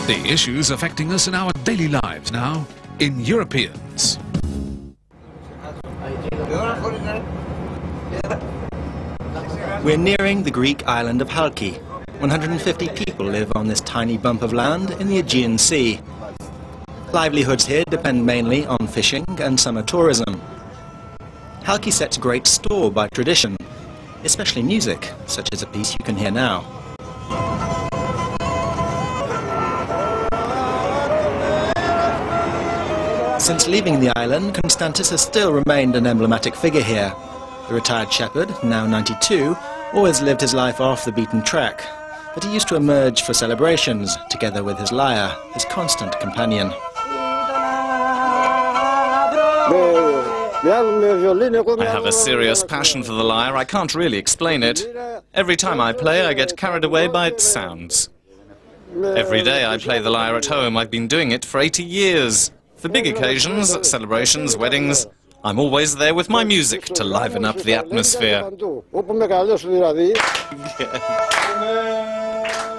The issues affecting us in our daily lives now in Europeans. We're nearing the Greek island of Halki. 150 people live on this tiny bump of land in the Aegean Sea. Livelihoods here depend mainly on fishing and summer tourism. Halki sets great store by tradition, especially music, such as a piece you can hear now. Since leaving the island, Constantis has still remained an emblematic figure here. The retired shepherd, now 92, always lived his life off the beaten track, but he used to emerge for celebrations, together with his lyre, his constant companion. I have a serious passion for the lyre. I can't really explain it. Every time I play, I get carried away by its sounds. Every day I play the lyre at home. I've been doing it for 80 years. For big occasions, celebrations, weddings, I'm always there with my music to liven up the atmosphere.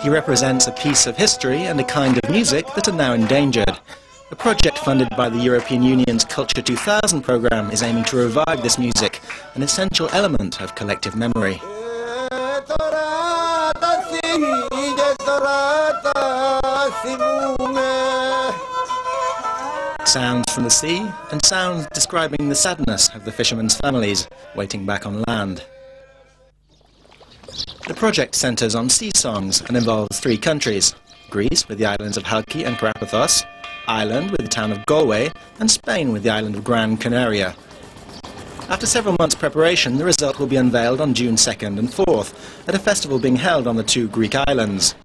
He represents a piece of history and a kind of music that are now endangered. A project funded by the European Union's Culture 2000 programme is aiming to revive this music, an essential element of collective memory. Sounds from the sea and sounds describing the sadness of the fishermen's families waiting back on land. The project centres on SeaSongs and involves 3 countries: Greece with the islands of Halki and Karapathos, Ireland with the town of Galway, and Spain with the island of Gran Canaria. After several months' preparation, the result will be unveiled on June 2nd and 4th at a festival being held on the 2 Greek islands.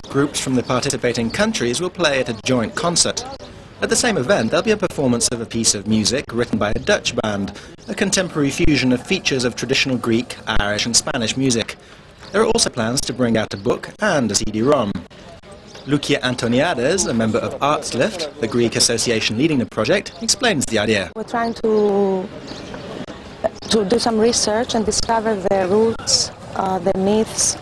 Groups from the participating countries will play at a joint concert. At the same event, there'll be a performance of a piece of music written by a Dutch band, a contemporary fusion of features of traditional Greek, Irish and Spanish music. There are also plans to bring out a book and a CD-ROM. Lucia Antoniades, a member of ArtsLift, the Greek association leading the project, explains the idea. We're trying to do some research and discover the roots, the myths,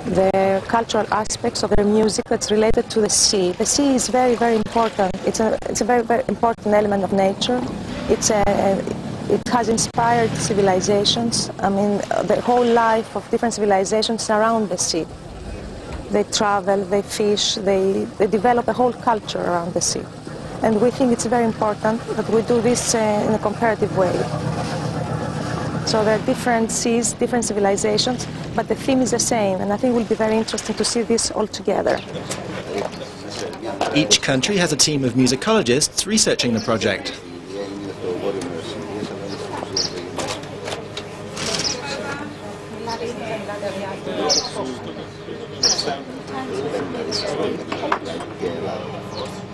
the cultural aspects of their music that's related to the sea. The sea is very, very important. It's a very, very important element of nature. It has inspired civilizations. I mean, the whole life of different civilizations around the sea. They travel, they fish, they develop a whole culture around the sea. And we think it's very important that we do this in a comparative way. So there are different seas, different civilizations, but the theme is the same, and I think it will be very interesting to see this all together. Each country has a team of musicologists researching the project.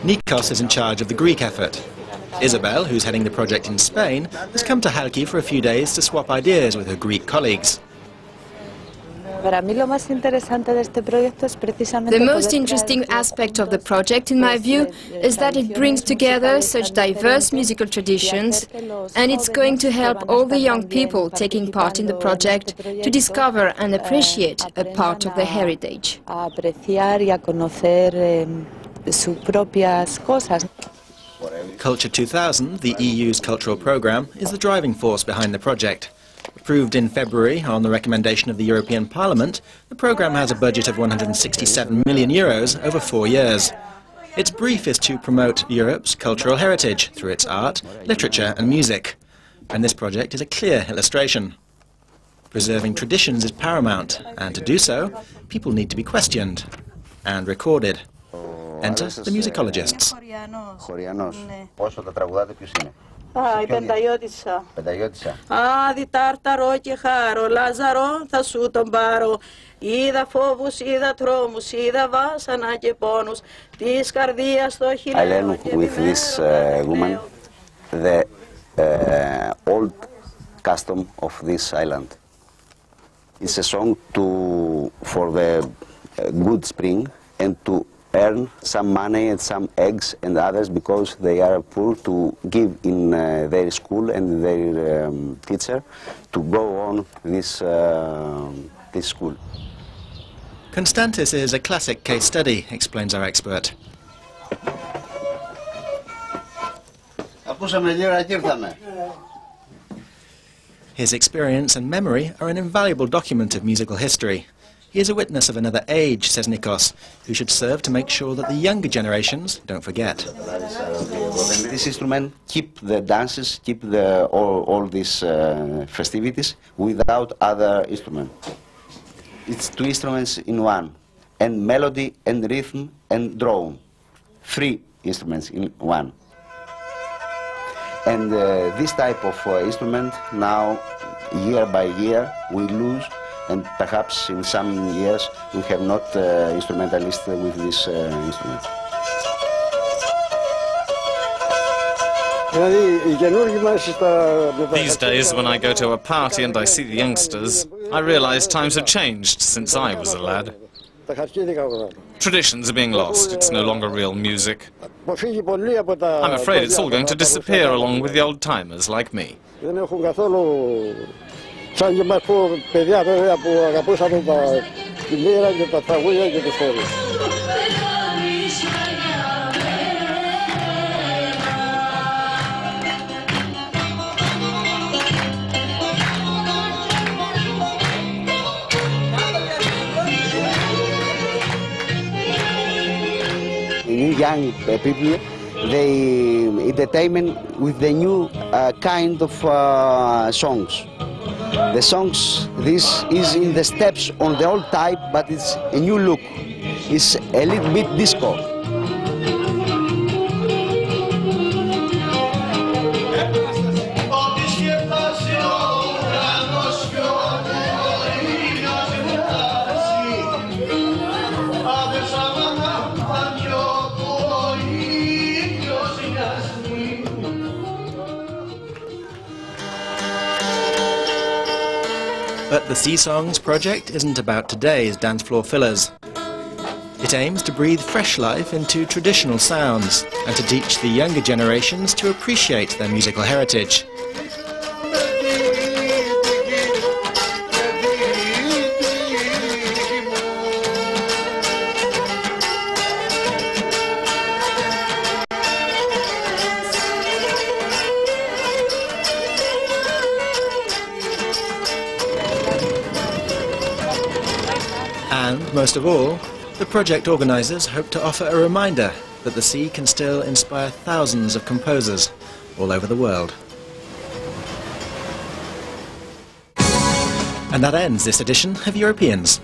Nikos is in charge of the Greek effort. Isabel, who's heading the project in Spain, has come to Halki for a few days to swap ideas with her Greek colleagues. The most interesting aspect of the project, in my view, is that it brings together such diverse musical traditions, and it's going to help all the young people taking part in the project to discover and appreciate a part of their heritage. Culture 2000, the EU's cultural programme, is the driving force behind the project. Approved in February on the recommendation of the European Parliament, the programme has a budget of 167 million euros over 4 years. Its brief is to promote Europe's cultural heritage through its art, literature and music. And this project is a clear illustration. Preserving traditions is paramount, and to do so, people need to be questioned and recorded. Enter the musicologists. Η πενταγιώτισσα. Άδη τάρταρο και χάρο, Λάζαρο θα σου τον πάρω. Είδα φόβους, είδα τρόμους, είδα βάσανα και πόνους, της καρδίας το χιλιό. I learned with this woman the old custom of this island. It's a song for the good spring and to earn some money and some eggs and others because they are poor to give in their school and their teacher to go on this school. Constantis is a classic case study, explains our expert. His experience and memory are an invaluable document of musical history. He is a witness of another age, says Nikos, who should serve to make sure that the younger generations don't forget. This instrument keep the dances, keep all these festivities without other instruments. It's two instruments in one, and melody and rhythm and drone. 3 instruments in one. And this type of instrument now, year by year, we lose, and perhaps in some years we have not instrumentalists with this instrument. These days, when I go to a party and I see the youngsters, I realize times have changed since I was a lad. Traditions are being lost. It's no longer real music. I'm afraid it's all going to disappear along with the old-timers like me. New young people, they entertainment with the new kind of songs. The songs, this is in the steps on the old type, but it's a new look. It's a little bit disco. But the SeaSongs project isn't about today's dance floor fillers. It aims to breathe fresh life into traditional sounds and to teach the younger generations to appreciate their musical heritage. And, most of all, the project organisers hope to offer a reminder that the sea can still inspire thousands of composers all over the world. And that ends this edition of Europeans.